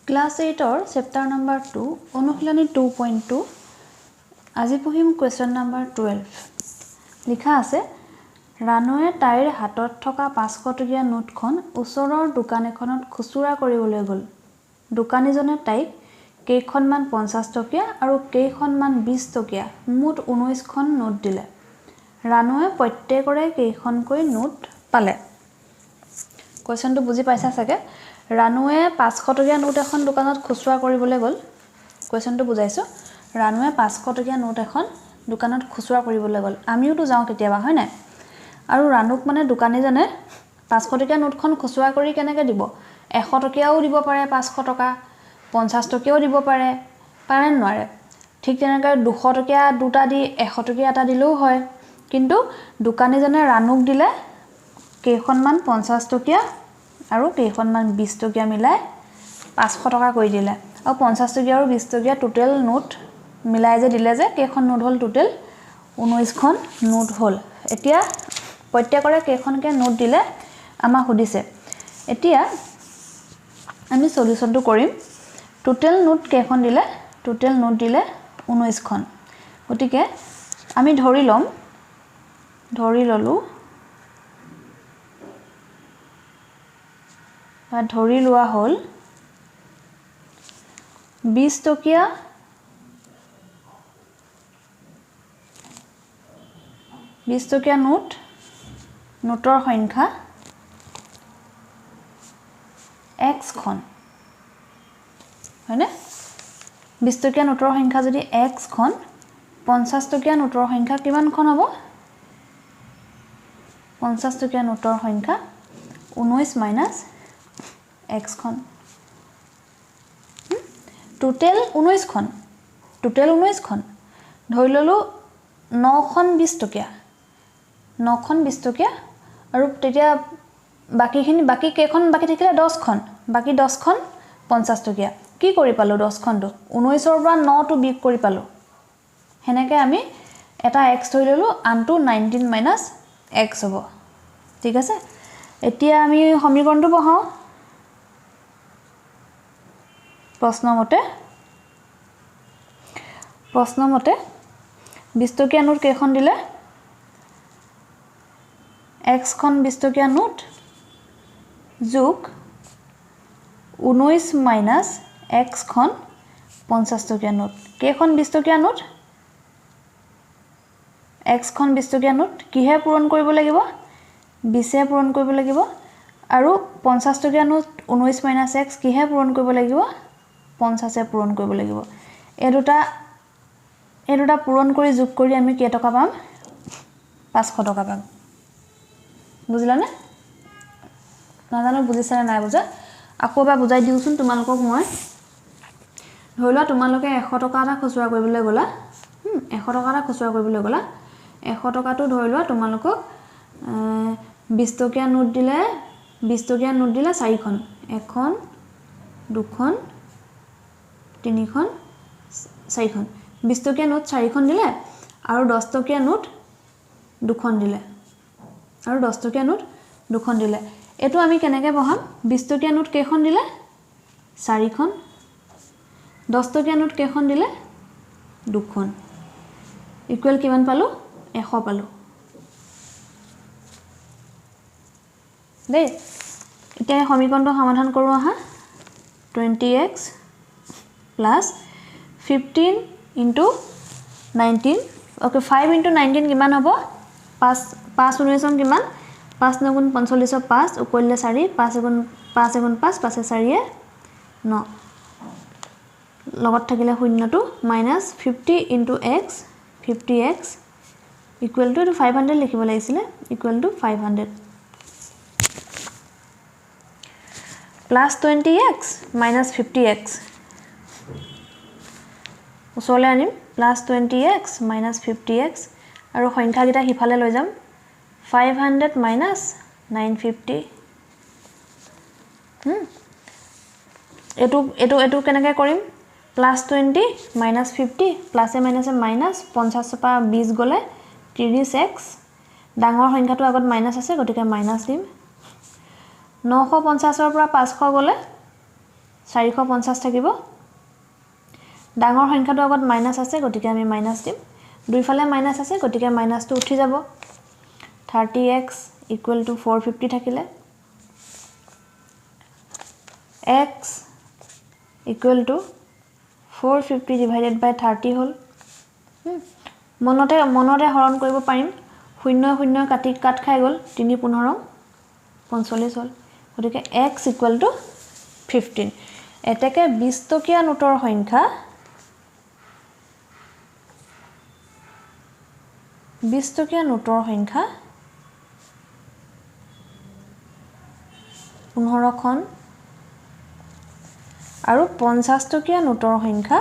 Class 8 or chapter number 2 অনুশীলনী 2.2 আজি পঢ়িম question number 12 লিখা আছে ৰানুৱে তাইৰ হাতত থকা 500 টকীয়া নোটখন ওচৰৰ দোকান এখনত খুচুৰা কৰিবলৈ গ'ল দোকানীজনে তাইক কেইখনমান 50 টকীয়া আৰু কেইখনমান 20 টকীয়া মুঠ 19খন নোট দিলে ৰানুৱে প্ৰত্যেকৰে কেইখনকৈ নোট পালে কোৱেশ্চনটো বুজি পাইছা চাগে ৰানুৱে 500 টকীয়া নোট এখন দোকানত খুচুৰা কৰিবলৈ গ'ল কোৱেশ্চনটো বুজাইছো ৰানুৱে 500 টকীয়া নোট এখন দোকানত খুচুৰা কৰিবলৈ গ'ল আমিওটো যাও কেতিয়াবা হয় নাই আৰু ৰানুক মানে দোকানীজনে 500 টকীয়া নোটখন খুচুৰা কৰি কেনেকৈ দিব 100 টকীয়াও দিব পাৰে 500 টকা 50 টকীয়াও দিব পাৰে পাৰে নোৱাৰে ঠিক তেনেকৈ 200 টকীয়া দুটা দি 100 টকীয়া এটা দিলেও হয় কিন্তু দোকানীজনে ৰানুক দিলে কেইখনমান 50 টকীয়া আৰু কেইখনমান 20 টকীয়া মিলাই 500 টকা কৰি দিলে আৰু 50 টকীয়া আৰু 20 টকীয়া টোটাল নোট মিলাই যে দিলে যে কেইখন নোট হল টোটাল 19খন নোট হল এতিয়া প্ৰত্যেকৰে কেইখনকে নোট দিলে আমাক সুধিছে এতিয়া আমি সলিউশনটো কৰিম টোটাল নোট কেইখন দিলে টোটাল নোট দিলে 19খন গতিকে আমি ধৰি ললো বা ধৰি লোৱা হল 20 টকীয়া নোটৰ সংখ্যা x খন হয়নে 20 টকীয়া নোটৰ সংখ্যা যদি x খন 50 টকীয়া নোটৰ সংখ্যা কিমান খন হ'ব 50 টকীয়া নোটৰ সংখ্যা 19 মাইনাস x খন টোটাল 19 খন ধৰি ললো 9 খন 20 টকীয়া আৰু তেতিয়া বাকি কেইখন বাকি থাকিলে 10 খন বাকি 10 খন 50 টকীয়া কি কৰি পালো 10 খনটো 19 ৰ পৰা 9 টো বিক কৰি পালো হেনেকে আমি এটা x ধৰি ললো আনটো 19 মাইনাস x হ'ব ঠিক আছে এতিয়া আমি সমীকৰণটো বহাও প্ৰশ্নমতে 20 টকীয়া নোট কেইখন দিলে x খন 20 টকীয়া নোট যোগ 19 মাইনাস x খন 50 টকীয়া নোট কেইখন 20 টকীয়া নোট x খন 20 টকীয়া নোট কিহে পূৰণ কৰিব লাগিব 20 এ পূৰণ কৰিব লাগিব আৰু 50 টকীয়া নোট 19 মাইনাস x কিহে পূৰণ কৰিব লাগিব 50 এ পূৰণ কৰিব লাগিব এই দুটা পূৰণ কৰি যোগ কৰি আমি কেই টকা পাম 500 টকা পাম বুজিলানে নাজানো বুজিছা নাই বুজা আকৌ বা বুজাই দিউচোন তোমালোকক মই ধৰিলা তোমালোকে 100 টকা এটা খুচুৰা কৰিবলৈ গলা 100 টকা এটা খুচুৰা কৰিবলৈ গলা 100 টকাটো ধৰিলোৱা তোমালোকক 20 টকীয়া নোট দিলে 4খন এখন দুখন তিনিখন 4খন 20 টকীয়া নোট 4খন দিলে আৰু 10 টকীয়া নোট দুখন দিলে এটো আমি কেনেকৈ বহাম 20 টকীয়া নোট কেইখন দিলে 4খন 10 টকীয়া নোট কেইখন দিলে দুখন ইকুৱেল কিমান পালো 100 পালো দেই এতিয়া সমীকৰণটো সমাধান কৰো আহা 20x plus 15 into 19 okay 5 into 19 কিমান হ'ব 5 19 কিমান 5 9 গুণ 45 5 উকলিলে 4 5 গুণ 5 5 4 9 লগত থাকিলে শূন্যটো minus 50 into x 50x equal to 500 লিখিব লাগিছিল equal to 500 plus 20x minus 50x ওচৰলৈ আনিম plus 20x minus 50x আৰু সংখ্যা গিটা হিফালে লৈ যাম 500 minus 950 এটো কেনেকৈ কৰিম plus 20 minus 50 plus a minus 50 পৰা 20 গলে 30x ডাঙৰ সংখ্যাটো আগত মাইনাস আছে গতিকে মাইনাস দিম 950 ৰ পৰা 500 গলে 450 থাকিব ডাঙৰ সংখ্যাটো আগত মাইনাস আছে গতিকে আমি মাইনাস দিম দুইফালে মাইনাস আছে গতিকে মাইনাসটো উঠি যাব 30x = 450 থাকিলে x = 450 divided by 30 হল মনতে হৰণ কৰিব পাৰিম 0 0 কাট খাই গল 3 15 45 হল গতিকে x = 15 এতেকে 20 টকীয়া নোটৰ সংখ্যা 20 টকীয়া নোটৰ সংখ্যা 15 খন আৰু 50 টকীয়া নোটৰ সংখ্যা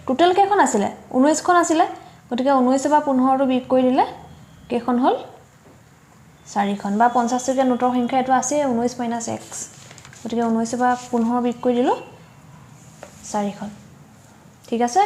টোটাল কেখন আছিল 19 খন আছিল গতিকে 19 বা 15 টো বিয়োগ কৰি দিলে কেখন হল 4 খন বা 50 টকীয়া নোটৰ সংখ্যা এটো আছে 19 - x গতিকে 19 বা 15 বিয়োগ কৰি দিলো 4 খন ঠিক আছে